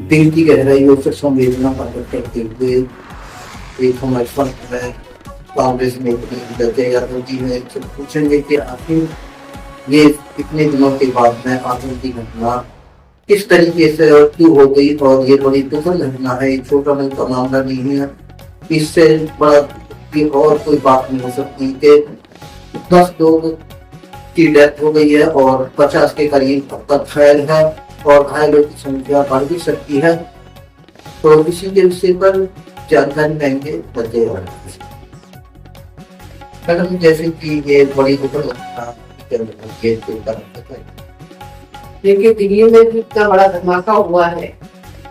दिल की गहराइयों से संवेदना प्रकट करते हुए एक हमारे फंड में कांग्रेस में जय यादव जी ने पूछेंगे कि आखिर ये इतने दिनों के बाद में आतंक की घटना किस तरीके से और क्यों हो गई, और ये बड़ी दुखद घटना है, एक छोटा मोटा मामला नहीं है। इससे बड़ा भी और कोई बात नहीं हो सकती कि 10 लोग की डेथ हो गई है और 50 के करीब अब तक घायल है और घायलों की संख्या बढ़ भी सकती है। तो इसी के विषय पर जानकारी देंगे बच्चे और मैडम, जैसे कि ये बड़ी दुखद घटना देखिए, दिल्ली में भी इतना बड़ा धमाका हुआ है,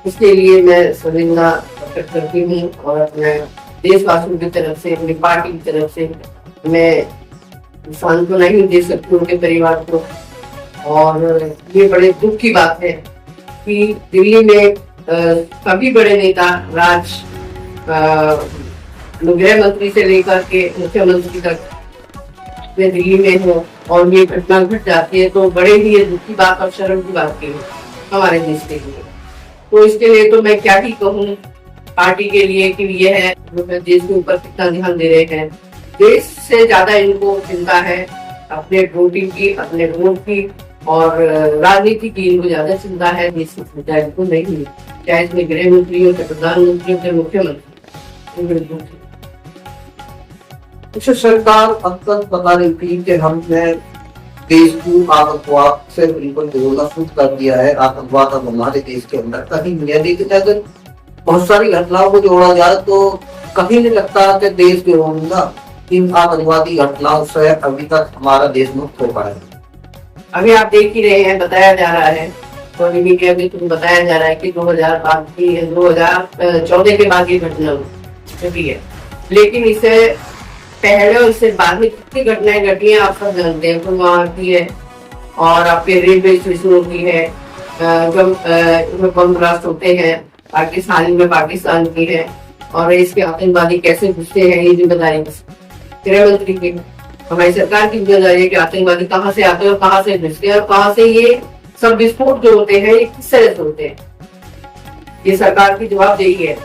इसके लिए मैं संवेदना प्रकट करती हूँ और अपने देशवासियों की तरफ से, अपनी पार्टी की तरफ से मैं सांत्वना ही दे सकती हूँ उनके परिवार को। और ये बड़े दुख की बात है कि दिल्ली में सभी बड़े नेता, गृह मंत्री से लेकर के मुख्यमंत्री तक वे दिल्ली में हो और ये घटना घट जाती है तो बड़े ही ये दुख की बात और शर्म की बात की है हमारे देश के लिए। तो इसके लिए तो मैं क्या ही कहूँ पार्टी के लिए कि ये है देश के ऊपर कितना ध्यान दे रहे हैं। देश से ज्यादा इनको चिंता है अपने वोटिंग की, अपने वोट की और राजनीति की इनको ज्यादा चिंता है, देश की चिंता इनको नहीं। चाहे इसमें गृह मंत्री हो, चाहे प्रधानमंत्री हो, चाहे मुख्यमंत्री। सरकार अब तक बता रही थी कि हमने देश को आतंकवाद से बिल्कुल जोड़ना शुरू कर दिया है, आतंकवाद अब हमारे देश के अंदर कहीं नहीं है। लेकिन अगर बहुत सारी घटनाओं को जोड़ा जाए तो कहीं नहीं लगता कि देश के होगा इन आतंकवादी घटनाओं से अभी तक हमारा देश मुक्त हो पाया। अभी आप देख ही रहे हैं, बताया जा रहा है तो मीडिया में तुम बताया जा रहा है कि 2014 के बाद ये घटना हुई है, लेकिन इसे पहले और इससे बाद में कितनी घटनाएं घटी हैं आप सब जानते हैं। पुलवामा की है और आपके रेलवे स्टेशनों की है, जब बम ब्लास्ट होते हैं पाकिस्तान की है, और इसके आतंकवादी कैसे घुसते हैं ये जिम्मेदारी गृह मंत्री की, हमारी सरकार की जिम्मेदारी है कि आतंकवादी कहाँ से आते हैं और कहाँ से घुसते हैं और कहाँ से ये सब विस्फोट जो होते हैं ये किस तरह से होते हैं। ये सरकार की जवाबदेही है,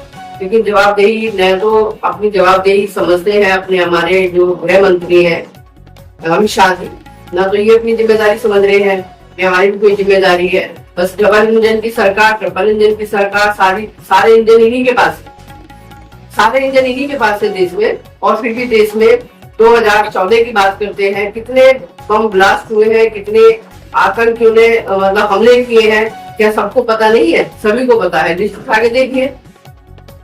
लेकिन जवाबदेही न तो अपनी जवाबदेही समझते हैं अपने हमारे जो गृह मंत्री हैं अमित शाह जी, ना तो ये अपनी जिम्मेदारी समझ रहे हैं कि हमारी भी कोई जिम्मेदारी है। बस ट्रिपल इंजन की सरकार सारे इंजन इन्हीं के पास है देश में, और फिर भी देश में 2014 की बात करते हैं, कितने बम ब्लास्ट हुए हैं, कितने आतंकियों ने मतलब हमले किए हैं, क्या सबको पता नहीं है? सभी को पता है। लिस्ट उठा के देखिए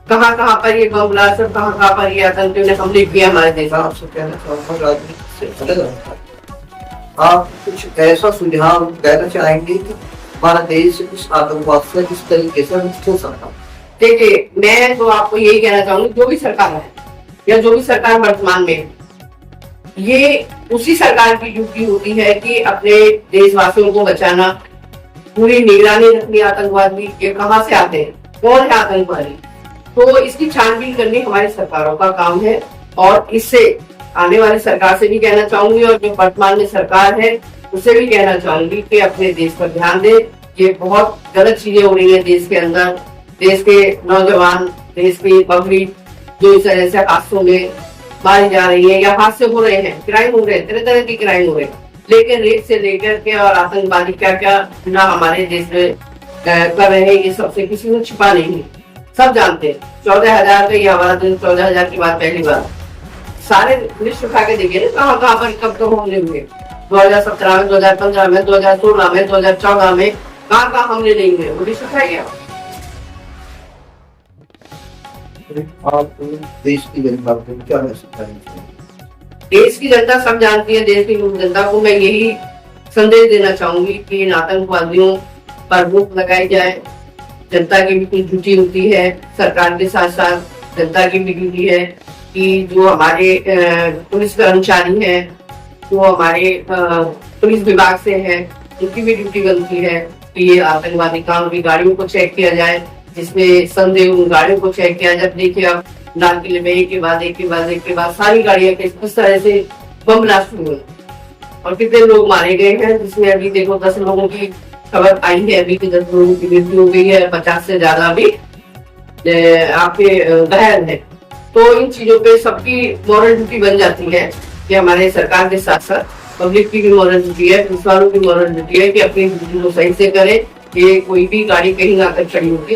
कहाँ कहाँ पर ये बम ब्लास्ट और कहाँ पर ये आतंकियों ने हमले किए हमारे देश में। आपसे कहना चाहूँगा राजनीति से अलग रहता है, आप कुछ ऐसा सुझाव देना चाहेंगे कि हमारा देश इस आतंकवाद से किस तरीके से मुक्त हो सकता है? देखिए, मैं तो आपको यही कहना चाहूंगी, जो भी सरकार है या जो भी सरकार वर्तमान में, ये उसी सरकार की ड्यूटी होती है कि अपने देशवासियों को बचाना, पूरी निगरानी रखनी आतंकवादी ये कहाँ से आते हैं, कौन है आतंकवादी, तो इसकी छानबीन करनी हमारी सरकारों का काम है। और इससे आने वाली सरकार से भी कहना चाहूंगी और जो वर्तमान में सरकार है उससे भी कहना चाहूंगी कि अपने देश पर ध्यान दे। ये बहुत गलत चीजें हो रही है देश के अंदर, देश के नौजवान, देश की पब्लिक जो इस तरह से हादसों में मारी जा रही है या हादसे हो रहे हैं, क्राइम हो रहे हैं, तरह तरह के क्राइम हो रहे हैं, लेकिन रेप से लेकर के और आतंकवादी क्या क्या ना हमारे देश में कर रहे हैं, ये सबसे किसी को छिपा नहीं है, सब जानते हैं। 14,000 का ये हमारा दिन, 14,000 की बात पहली बार, सारे लिस्ट उठा के देखिए कहाँ कहाँ पर कब कब हमले हुए, 2017 में, 2015 में, 2016 में, 2014 में, कहाँ कहाँ हमले नहीं हुए, वो लिस्ट उठाइए। आप देश की जनता को क्या मैसेज करेंगे? देश की जनता सब जानती है, देश की जनता को मैं यही संदेश देना चाहूंगी कि इन आतंकवादियों पर रोक लगाई जाए। जनता की भी कुछ ड्यूटी होती है, सरकार के साथ साथ जनता की भी ड्यूटी है कि जो हमारे पुलिस कर्मचारी हैं, जो हमारे पुलिस विभाग से हैं, उनकी भी ड्यूटी बनती है कि ये आतंकवादी काम की गाड़ियों को चेक किया जाए, जिसमें संदेह उन गाड़ियों को चेक किया जाए। देखिए अब लाल किले में एक के बाद सारी गाड़ियां किस तरह से बम ब्लास्ट हुए और कितने लोग मारे गए हैं, जिसमें अभी देखो 10 लोगों की खबर आई है अभी कि 10 लोगों की मृत्यु हो गई है, 50 से ज्यादा भी आपके घायल है। तो इन चीजों पे सबकी मॉरल ड्यूटी बन जाती है कि हमारे सरकार के साथ साथ पब्लिक की भी मॉरल ड्यूटी है, पुलिस वालों की मॉरल ड्यूटी है कि अपनी ड्यूटी को सही से करें। ये कोई भी गाड़ी कहीं आकर खड़ी होती है